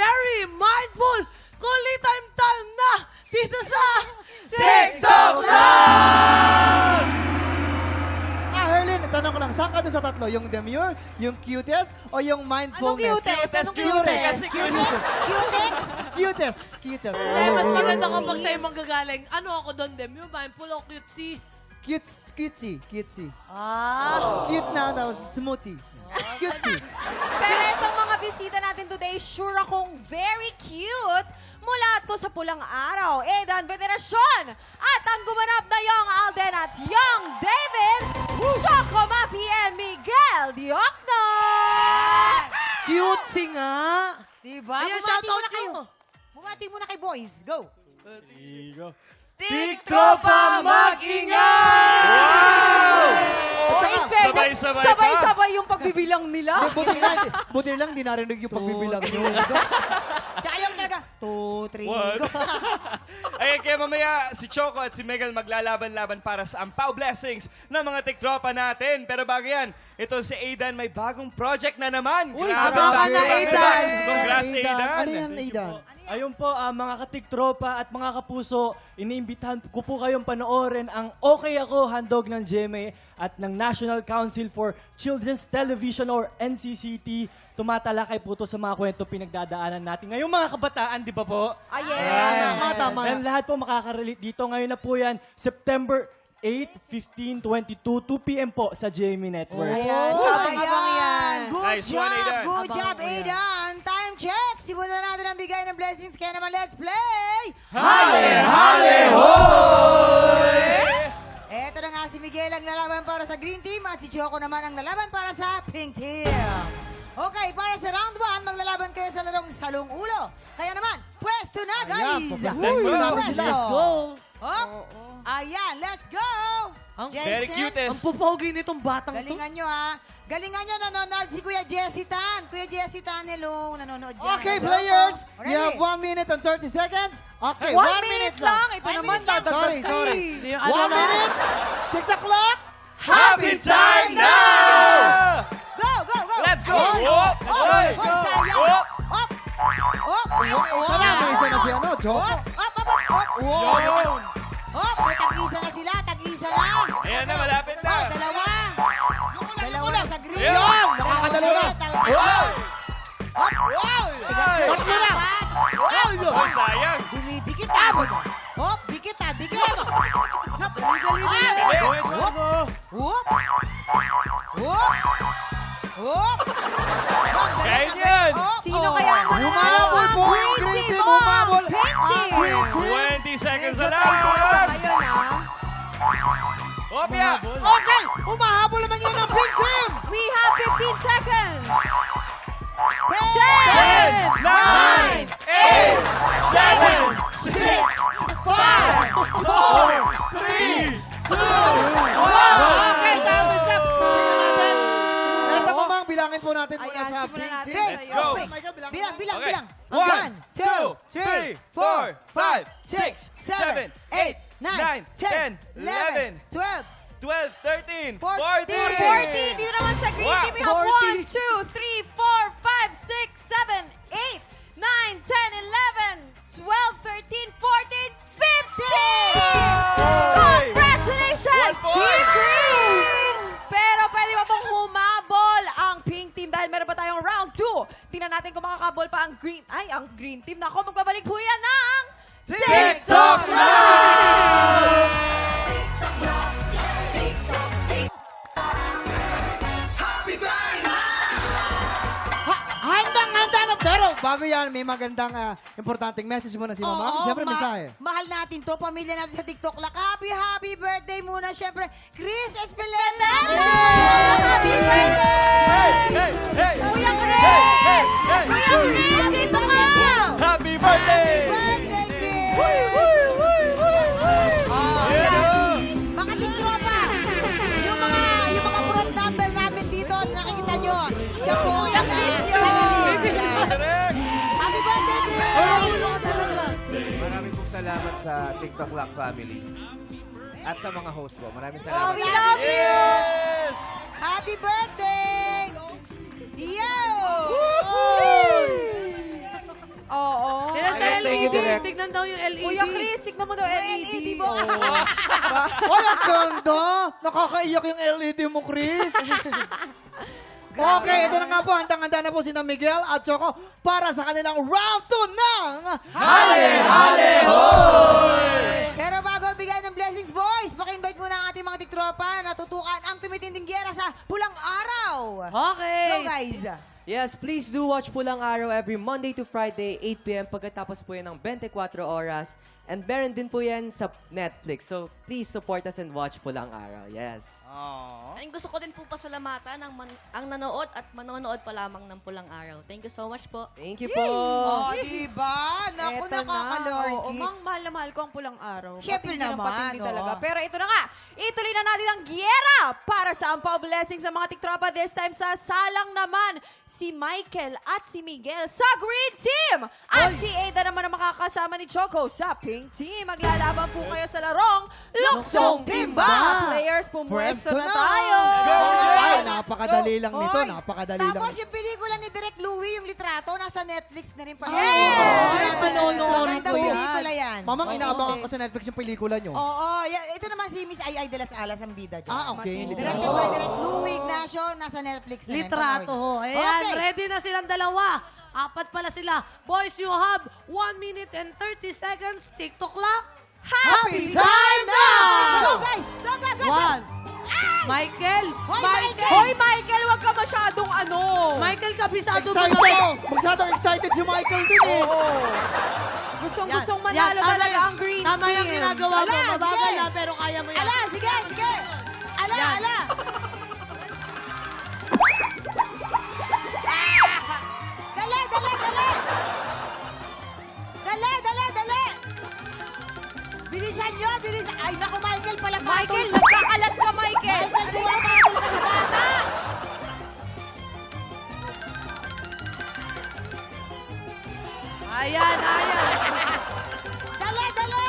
very mindful kulitan time na dito sa TikTok Live! Herlin, tanong ko lang, saan ka dun sa tatlo? Yung demure, yung cutest, o yung mindfulness? Cutest. Eh, mas maganda kapag sa'yo manggagaling. Ano ako doon, Dem? Yung mindful o cutesy? Cutesy. Ah. Cute na, tapos smoothie. Cutesy. Pero itong mga bisita natin today, sure akong very cute. Mula to sa Pulang Araw, Aidan Veneracion. At ang gumanap na Young Alden at Young David, Choco Mafi and Miguel Diokno. Cutesy nga. Diba? Ayan, Bumati shoutout muna kayo. nyo. Bumati muna kay boys. Go. TikTopa mag-ingay! Oh, in fairness, sabay-sabay yung pagbibilang nila. Buti lang, di narinig yung pagbibilang nyo. Tsaka yung talaga, 2, 3, go. Ayan, kaya mamaya si Choco at si Miguel maglalaban-laban para sa Ampaw Blessings ng mga tiktropa natin. Pero bago yan, ito si Aidan may bagong project na naman. Uy, Grabe, abangan na, dami. Aidan. Congrats, Aidan. Ano yan, Aidan? Ayun po, mga katiktropa at mga kapuso, iniimbitahan ko po kayong panoorin ang Okay Ako handog ng GMA at ng National Council for Children's Television or NCCT. Tumatalakay po to sa mga kwento pinagdadaanan natin. Ngayong mga kabataan, di ba po? Tama. And lahat po makaka-relate dito. Ngayon na po yan, September 8, 15, 22, 2 p.m. po sa GMA Network. Ayan, abang yan. Good Nice one, job, Aidan. good job, Aidan. Time check. Simulan natin ang bigay ng blessings. Kaya naman, let's play. Eto na nga si Miguel ang lalaban para sa green team at si Choco naman ang lalaban para sa pink team. Okay, para sa round 1, maglalaban kayo sa larong salong ulo. Kaya naman, pwesto na, guys! Pwesto na natin sila. Let's go. Hop! Ayan, let's go! Ang Very Jason, cutest. Ang pupogi nitong batang to. galingan nyo ha. Galingan nyo, nanonood si Kuya Jesse Tan. Kuya Jesse Tan, hello, nanonood dyan. Okay, Hello. players, Ready? you have 1 minute and 30 seconds. Okay, 1 1 minute lang. Ito One naman, minute lang. dadagdag Sorry. Yung 1 ano na? minute. Tick the clock. Happy time now! Go, go, go! Let's go! Ayun. Hop! Hop! Let's Hop! go! Sayang. Hop! Hop! Hop! Sana, may isa na si ano, Choco. Hop! Hop! Hop! Hop! Yun! Hop! May tag-isa na sila, tag-isa na. Ayan na, malapit na. Oh, dalawa. Dalawa na sa green. Yun! Nakakadalawa. Hop! Wow! Tatlo na. Oh, sayang. Dumidikit ah. Hop! Dikit ah, dikit. Hop! Dali. Yes. Hop! Hop! Hop! Kaya yan. Sino kaya ang Humabol po ang Green green team team. o ang Humabol. pink team? Green team. 20 seconds na Medyo lang. tayo ngayon, Hopya! Okay, humahabol naman yan ang pink team. We have 15 seconds. 10, 9, 8, 7, 6, 5, 4, 3, 2, 1. Okay, time is up. Ito po bang bilangin po natin muna Ayan, sa simulan pink natin. team. Let's go. Oh my God, bilangin Bilang, mo. bilang, Okay. bilang. 1, 2, 3, 4, 5, 6, 7, 8, 9, 10, 11, 12, 12, 13, 14. 14. Dito naman sa green Wow. team, we have 1, 2, 3, 4, 5, 6, 7, 8, 9, 10, 11, 12, 13, 14, 15! Congratulations, 1 point. Team Green! Pero pwede ba pong humabol ang pink team dahil meron pa tayong round 2. Tingnan natin kung makakabol pa ang green team. Nako, magbabalik po yan ng TikTok Handang-handa na. Pero bago yan, may magandang importanteng message muna si Mama. Siyempre, mensahe. Mahal natin to, pamilya natin sa TikTok. Happy, happy birthday muna. Siyempre, Chris Espeleta. Happy birthday! Hey, hey, Kuya Chris! hey, hey, hey. Kuya Chris, dito ka! Happy birthday! Birthday, Chris! Mga tiktropa, yung mga front number namin dito, nakikita nyo, siya po ang Correct! Happy birthday, Chris! Maraming pong salamat sa TikTok Lock family. At sa mga host po. Maraming Oh, salamat. we love you! Yes! Happy birthday! Yo! Oo. Tira sa Direct, thank you, LED. Direct. Tignan daw yung LED. Kuya Chris, tignan mo daw LED. mo. Hoy, ang ganda! Nakakaiyak yung LED mo, Chris. Okay, ito na nga po. Handang-handa na po si Miguel at Choco para sa kanilang round 2 ng Pero bago bigay ng blessings, boys, paki-invite muna ang ating mga tiktropa na tutukan ang tumitinding gyera sa Pulang Araw. Okay. Go, guys. Yes, please do watch Pulang Araw every Monday to Friday, 8 p.m. Pagkatapos po yan ng 24 oras. And meron din po yan sa Netflix. So, please support us and watch Pulang Araw. Yes. Ang gusto ko din po pasalamatan ang nanood at manonood pa lamang ng Pulang Araw. Thank you so much po. Thank you po. Oh, diba? Naku, Eto na. Oo, nakakalordy. mang mahal na mahal ko ang Pulang Araw. Siyempre Patindi ng naman, patindi oo. talaga. Pero ito na nga, ituloy na natin ang gyera para sa Ampaw Blessing sa mga tiktropa. This time sa salang naman si Michael at si Miguel sa Green Team. At si Ada naman ang makakasama ni Choco sa Pink Team. Maglalaban po kayo sa larong Luksong Timba. Players, pumwesto na tayo. Ay, napakadali lang nito. Hoy, Napakadali lang. Tapos yung pelikula ni Direk Louie, yung litrato, nasa Netflix na rin pala. Ay, manonood Magandang ko yan. pelikula yan. Mamang inaabangan ko sa Netflix yung pelikula nyo. Oo, ito naman si Miss Ay de las Alas ang bida dyan. Ah, okay. Directed by Direk Louie Ignacio, nasa Netflix na rin. Litrato ho. Panoorin. Ayan, Okay. ready na silang dalawa. Apat pala sila. Boys, you have 1 minute and 30 seconds. TikTok clock. Happy time now! Go, guys! Go, go, go! One. Michael. Hoy, Michael. Hoy, Michael, wag ka masyadong ano. Michael, kabisado mo na to. Excited! Masyadong excited si Michael din eh. Gustong-gustong Yan, manalo tama talaga yan. ang Green Tama Team. yung ginagawa mo. Ala, Mabagal sige. lang, pero kaya mo yan. Ala, sige, sige! Ala, Yan. ala! Dali, dali, dali! Dali, dali, dali! Bilisan nyo, bilisan! Ay, naku, Michael, pala Michael, nagkakalat ka, Michael. Michael, pumapatol ka sa bata! Ayan, ayan. Dali, dali!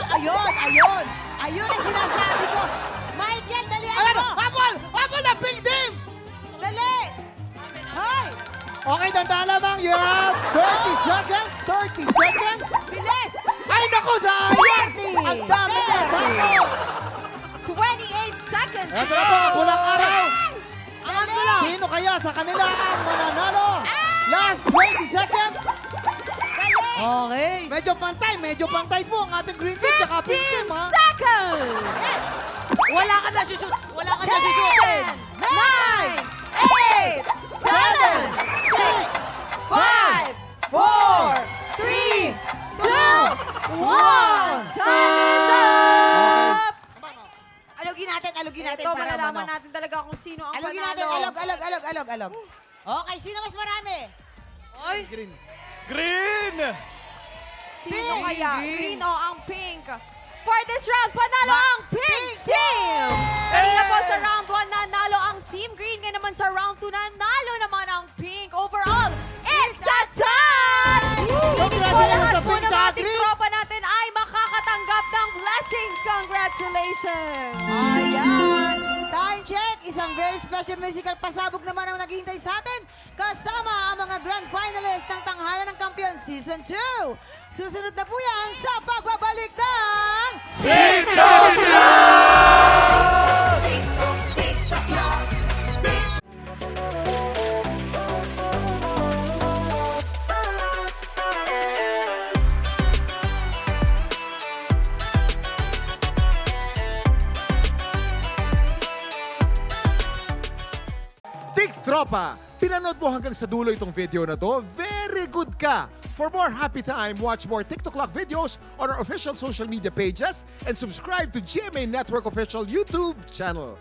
Ayun, ayun! Ayun ang sinasabi ko! Michael, dali mo! Habol! Habol na Pink Team! Dali! Hoy! Okay, tanda lamang. You have 30 seconds. 30 seconds. Bilis! Ay, naku, sayang! 30, Ang dami na tayo. 28 seconds. Ito na po, ang Pulang Araw. Angat mo lang. Sino kaya sa kanila ang mananalo? Last 20 seconds. Okay. Medyo pantay po ang ating Green Team at Pink Team, 15 ha? seconds. Wala ka na shoot. Wala ka na shoot. 10, 9, 8, 7, 6, 5, 4, 3, 2, 1. Time is up! Alugin natin Ito, para malalaman natin talaga kung sino ang Alugin panalo. natin, alog. Okay, sino mas marami? Oy. Green! Sino kaya? Green o ang pink? For this round, panalo ang pink team! Kanina po sa round 1, nanalo ang team green. Ngayon naman sa round 2, nanalo naman ang pink. Overall, it's a tie! Hindi po lahat sa po pink ng sa ating green. tropa natin ay makakatanggap ng blessings. Congratulations! Ayan! Time check! Isang very special musical pasabog naman ang naghihintay sa atin kasama ang mga grand finalists ng Tanghalan ng Kampiyon Season 2. Susunod na po yan sa pagbabalik ng... Tik Tropa! Pinanood mo hanggang sa dulo itong video na to? Very good ka! For more happy time, watch more TikTok Clock videos on our official social media pages and subscribe to GMA Network official YouTube channel.